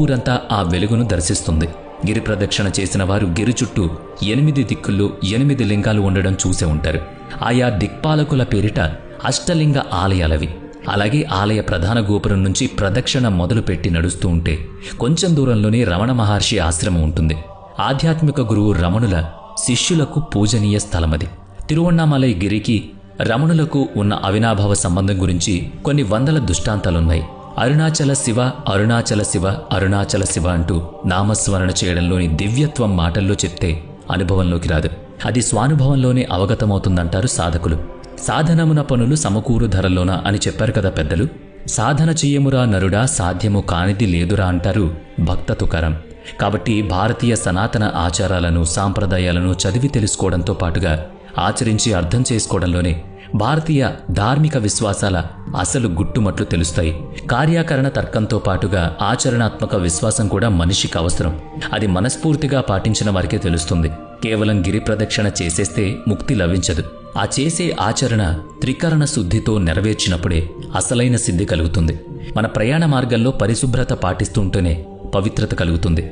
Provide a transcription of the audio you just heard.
ఊరంతా ఆ వెలుగును దర్శిస్తుంది. గిరి ప్రదక్షిణ చేసిన వారు గిరి చుట్టూ 8 దిక్కుల్లో 8 లింగాలు ఉండడం చూసే ఉంటారు. ఆయా దిక్పాలకుల పేరిట అష్టలింగ ఆలయాలవి. అలాగే ఆలయ ప్రధాన గోపురం నుంచి ప్రదక్షిణ మొదలుపెట్టి నడుస్తూ ఉంటే కొంచెం దూరంలోనే రమణ మహర్షి ఆశ్రమం ఉంటుంది. ఆధ్యాత్మిక గురువు రమణుల శిష్యులకు పూజనీయ స్థలమది. తిరువణ్ణామలై గిరికి రమణులకు ఉన్న అవినాభావ సంబంధం గురించి కొన్ని వందల దృష్టాంతాలున్నాయి. అరుణాచల శివ, అరుణాచల శివ, అరుణాచల శివ అంటూ నామస్మరణ చేయడంలోని దివ్యత్వం మాటల్లో చెప్తే అనుభవంలోకి రాదు. అది స్వానుభవంలోనే అవగతమవుతుందంటారు సాధకులు. సాధనమున పనులు సమకూరు ధరలోన అని చెప్పారు కదా పెద్దలు. సాధన చెయ్యమురా నరుడా, సాధ్యము కానిది లేదురా అంటారు భక్త తుకారం. కాబట్టి భారతీయ సనాతన ఆచారాలను, సాంప్రదాయాలను చదివి తెలుసుకోవడంతో పాటుగా ఆచరించి అర్థం చేసుకోవడంలోనే భారతీయ ధార్మిక విశ్వాసాల అసలు గుట్టుమట్లు తెలుస్తాయి. కార్యాకరణ తర్కంతో పాటుగా ఆచరణాత్మక విశ్వాసం కూడా మనిషికి అవసరం. అది మనస్ఫూర్తిగా పాటించిన వారికే తెలుస్తుంది. కేవలం గిరి ప్రదక్షిణ చేసేస్తే ముక్తి లభించదు. ఆ చేసే ఆచరణ త్రికరణ శుద్ధితో నెరవేర్చినప్పుడే అసలైన సిద్ధి కలుగుతుంది. మన ప్రయాణ మార్గంలో పరిశుభ్రత పాటిస్తుంటేనే పవిత్రత కలుగుతుంది.